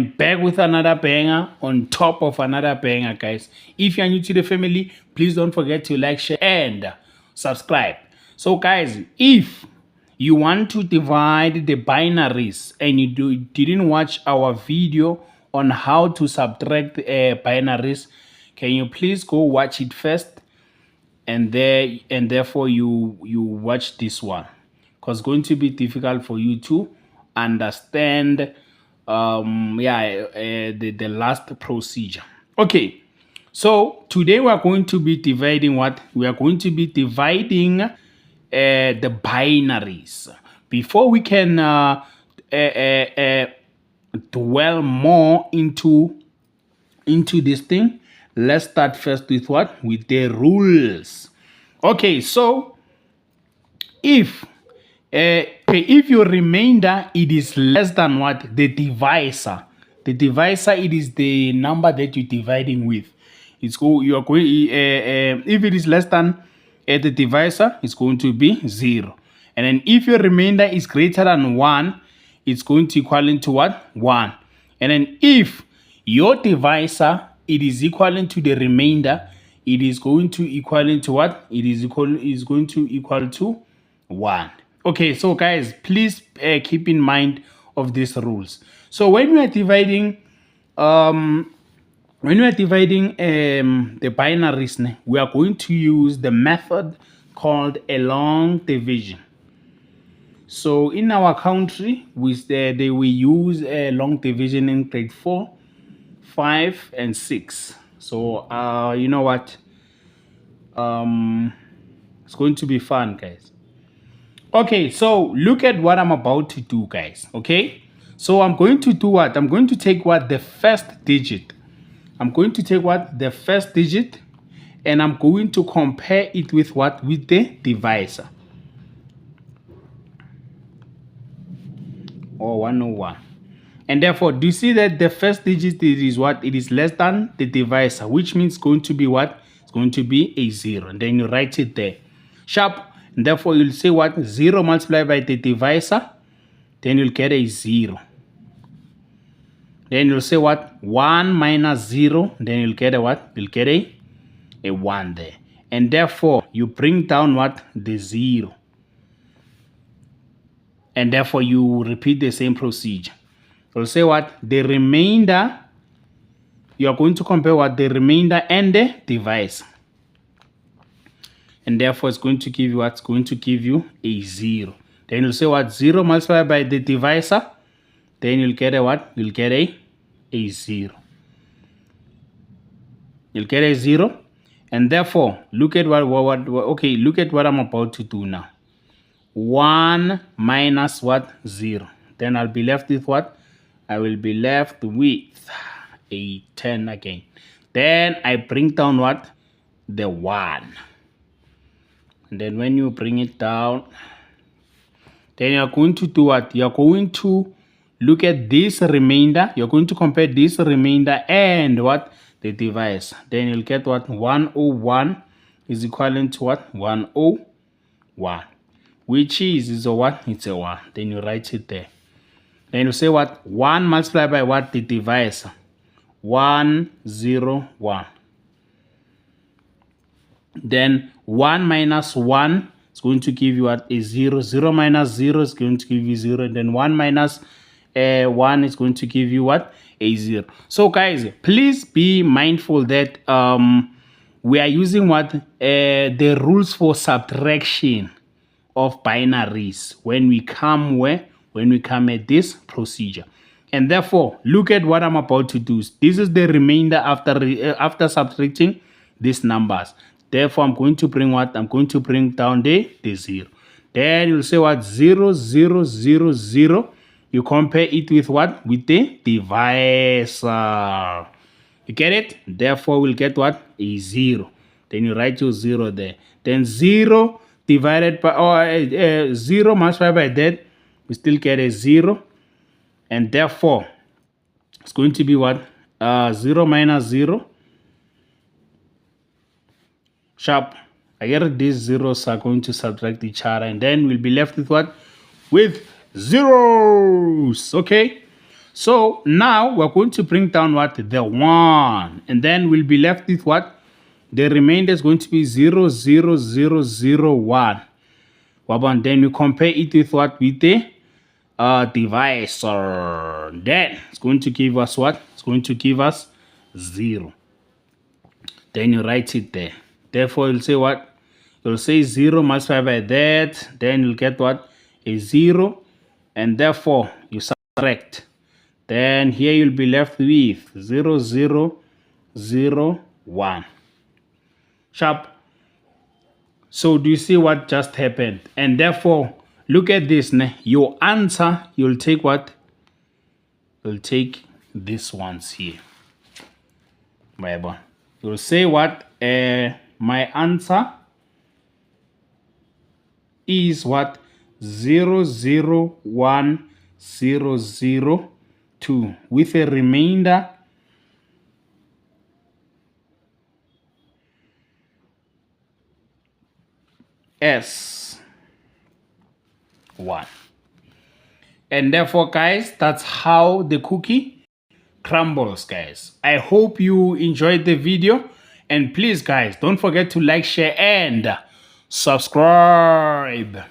am back with another banger on top of another banger, guys. If you are new to the family, please don't forget to like, share, and subscribe. So, guys, if you want to divide the binaries and you didn't watch our video on how to subtract binaries, can you please go watch it first, and therefore you watch this one, because it's going to be difficult for you to understand the last procedure. Okay, so today we are going to be dividing what we are going to be dividing the binaries. Before we can dwell more into this thing, let's start first with what? With the rules. Okay, so if your remainder it is less than what? The divisor. The divisor, it is the number that you're dividing with. It's go you are going if it is less than the divisor, it's going to be 0. And then if your remainder is greater than 1, it's going to equal into what? 1. And then if your divisor it is equivalent to the remainder, it is going to equal into what? It is going to equal to 1. Okay, so guys, please keep in mind of these rules. So when we are dividing the binaries, we are going to use the method called a long division. So in our country, we use a long division in grade 4, 5, and 6. So you know what? It's going to be fun, guys. Okay, so look at what I'm about to do, guys. Okay, so I'm going to do what? I'm going to take what? The first digit. I'm going to take what? The first digit, and I'm going to compare it with what? With the divisor. Or 101. And therefore, do you see that the first digit is what? It is less than the divisor, which means going to be what? It's going to be a 0. And then you write it there. Sharp. And therefore, you'll say what? 0 multiplied by the divisor. Then you'll get a 0. Then you'll say what? 1 minus 0. Then you'll get a what? You'll get a 1 there. And therefore, you bring down what? The 0. And therefore, you repeat the same procedure. You'll say what? The remainder, you are going to compare what? The remainder and the divisor. And therefore, it's going to give you what? It's going to give you a 0. Then you'll say what? 0 multiplied by the divisor. Then you'll get a what? You'll get a 0. You'll get a 0. And therefore, look at okay, look at what I'm about to do now. 1 minus what? 0. Then I'll be left with what? I will be left with a 10 again. Then I bring down what? The 1. And then when you bring it down, then you're going to do what? You're going to look at this remainder. You're going to compare this remainder and what? The divisor. Then you'll get what? 101 is equivalent to what? 101. Which is a what? It's a 1. Then you write it there. Then you say what? 1 multiplied by what? The divisor. 101. Then 1 minus 1 is going to give you what? A 0. 0 minus 0 is going to give you 0. And then 1 minus 1 is going to give you what? A 0. So guys, please be mindful that we are using what? The rules for subtraction of binaries when we come at this procedure. And therefore, look at what I'm about to do. This is the remainder after subtracting these numbers. Therefore, I'm going to bring what? I'm going to bring down the 0. Then you'll say what? 0, 0, 0, 0. You compare it with what? With the divisor. You get it? Therefore, we'll get what? A 0. Then you write your 0 there. Then 0 divided by 0 multiplied by that, we still get a 0. And therefore, it's going to be what? 0 minus 0. Sharp. I get these zeros are going to subtract each other, and then we'll be left with what? With zeros. Okay. So now we're going to bring down what? The 1. And then we'll be left with what? The remainder is going to be 0, 0, 0, 0, 1. And then you compare it with what? With the divisor. Then it's going to give us what? It's going to give us 0. Then you write it there. Therefore, you'll say what? You'll say 0 multiplied by that. Then you'll get what? A 0. And therefore, you subtract. Then here you'll be left with 0, 0, 0, 1. Sharp. So do you see what just happened? And therefore, look at this. Your answer, you'll take what? You'll take these ones here. You'll say what? My answer is what? 0, 0, 1, 0, 0, 2 with a remainder S 1. And therefore, guys, that's how the cookie crumbles, guys. I hope you enjoyed the video. And please, guys, don't forget to like, share, and subscribe.